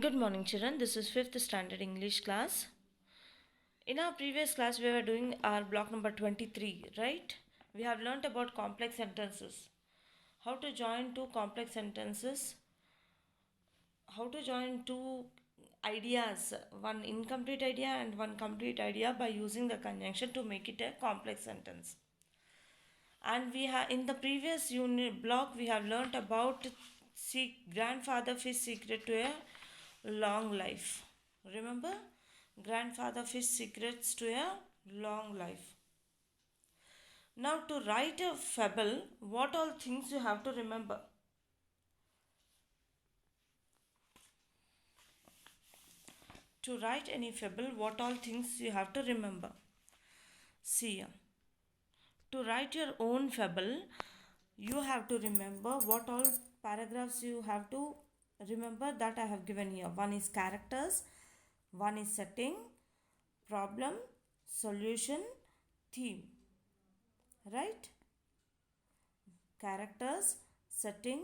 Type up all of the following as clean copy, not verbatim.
Good morning, children. This is 5th standard English class. In our previous class, we were doing our block number 23, right? We have learnt about complex sentences. How to join two complex sentences, how to join two ideas, one incomplete idea and one complete idea by using the conjunction to make it a complex sentence. And we have in the previous unit block we have learnt about grandfather fish secret to a long life. Remember, grandfather fish secrets to a long life. Now, to write a fable, what all things you have to remember? To write any fable, what all things you have to remember? See here. To write your own fable, you have to remember what all paragraphs you have to remember that I have given here. One is characters, one is setting, problem, solution, theme. Right? Characters, setting,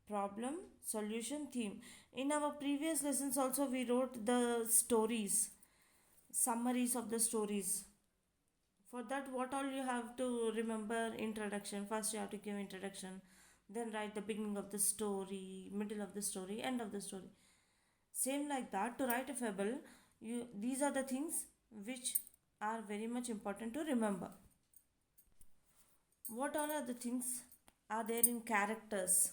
problem, solution, theme. In our previous lessons also we wrote the stories, summaries of the stories. For that, what all you have to remember? Introduction. First you have to give introduction, then write the beginning of the story, middle of the story, end of the story. Same like that, to write a fable, these are the things which are very much important to remember. What all are the things are there in characters?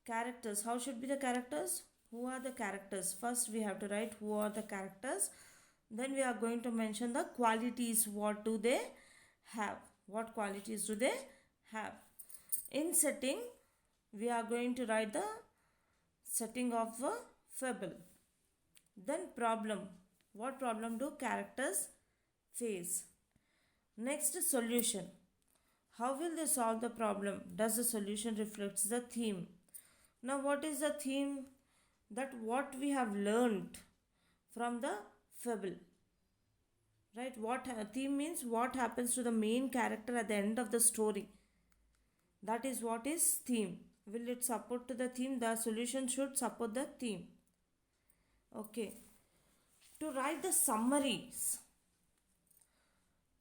Characters, how should be the characters? Who are the characters? First we have to write who are the characters. Then we are going to mention the qualities. What do they have? What qualities do they have? In setting, we are going to write the setting of a fable. Then problem. What problem do characters face? Next, solution. How will they solve the problem? Does the solution reflects the theme? Now, what is the theme? That what we have learned from the fable. Right? What theme means what happens to the main character at the end of the story. That is what is theme. Will it support to the theme? The solution should support the theme. Okay. To write the summaries.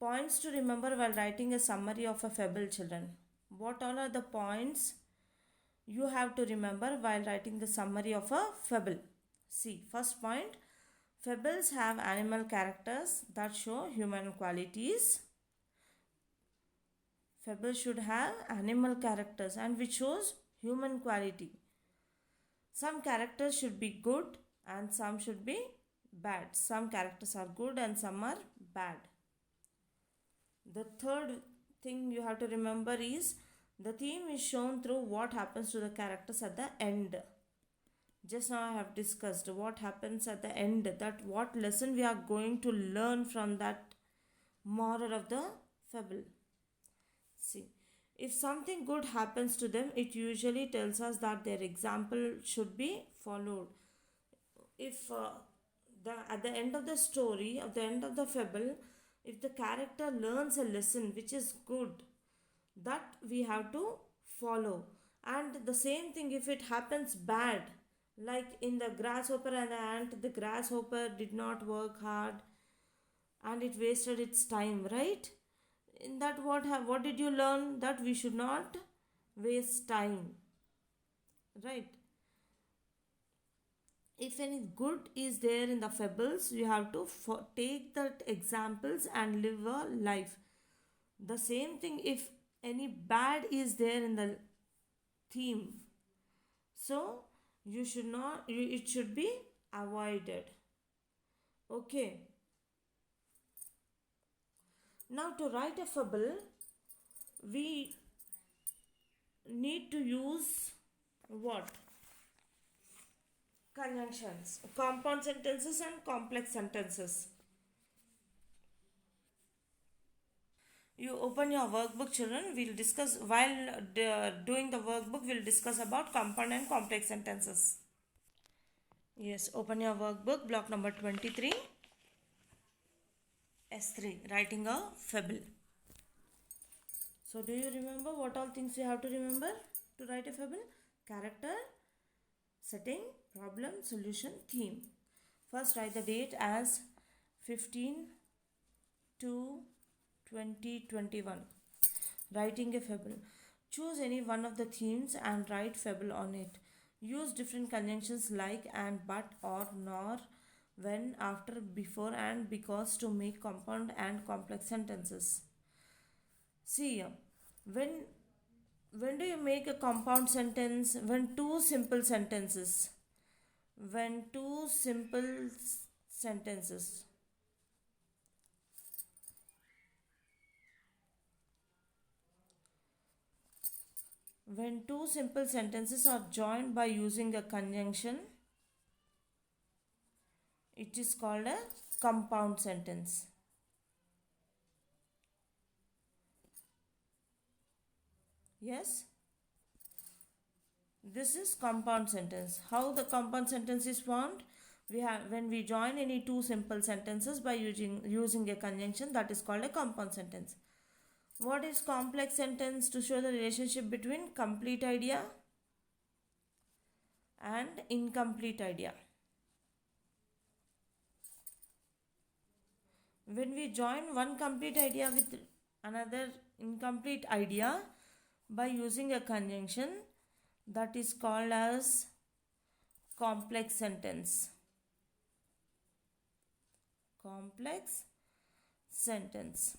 Points to remember while writing a summary of a fable, children. What all are the points you have to remember while writing the summary of a fable? See, first point, fables have animal characters that show human qualities. Fables should have animal characters and which shows human quality. Some characters should be good and some should be bad. Some characters are good and some are bad. The third thing you have to remember is the theme is shown through what happens to the characters at the end. Just now I have discussed what happens at the end, that what lesson we are going to learn from that moral of the fable. See, if something good happens to them, it usually tells us that their example should be followed. If at the end of the story, at the end of the fable, if the character learns a lesson which is good, that we have to follow. And the same thing if it happens bad, like in the grasshopper and the ant, the grasshopper did not work hard and it wasted its time, right? In that, what did you learn? That we should not waste time, right? If any good is there in the fables, you have to take that examples and live a life. The same thing if any bad is there in the theme, so you should not, it should be avoided. Okay. Now, to write a fable, we need to use what? Conjunctions, compound sentences and complex sentences. You open your workbook, children. We'll discuss while doing the workbook. We'll discuss about compound and complex sentences. Yes, open your workbook, block number 23. S3, writing a fable. So, do you remember what all things you have to remember to write a fable? Character, Setting, problem, solution, theme. First, write the date as 15 to 2021. Writing a fable. Choose any one of the themes and write fable on it. Use different conjunctions like and, but, or, nor, when, after, before, and because to make compound and complex sentences. See here, when do you make a compound sentence? When two simple sentences. When two simple sentences. When two simple sentences are joined by using a conjunction, it is called a compound sentence. Yes? This is compound sentence. How the compound sentence is formed? We have when we join any two simple sentences by using a conjunction, that is called a compound sentence. What is complex sentence? To show the relationship between complete idea and incomplete idea. When we join one complete idea with another incomplete idea by using a conjunction, that is called as complex sentence. Complex sentence.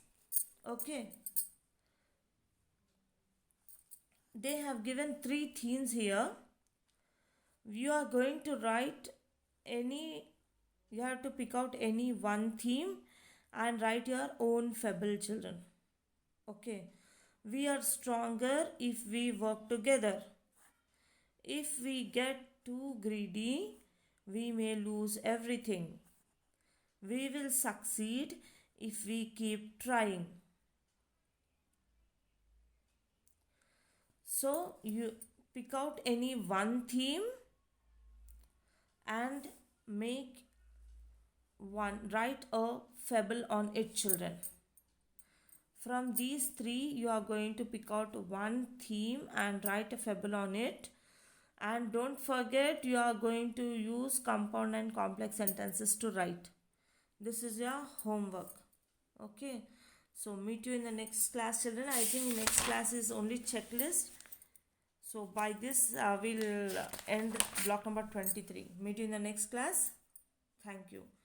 Okay. They have given three themes here. You are going to write you have to pick out any one theme and write your own fable, children. Okay. We are stronger if we work together. If we get too greedy, we may lose everything. We will succeed if we keep trying. So you pick out any one theme and write a fable on it, children. From these three, you are going to pick out one theme and write a fable on it. And don't forget, you are going to use compound and complex sentences to write. This is your homework. Okay. So meet you in the next class, children. I think next class is only checklist. So by this, we'll end block number 23. Meet you in the next class. Thank you.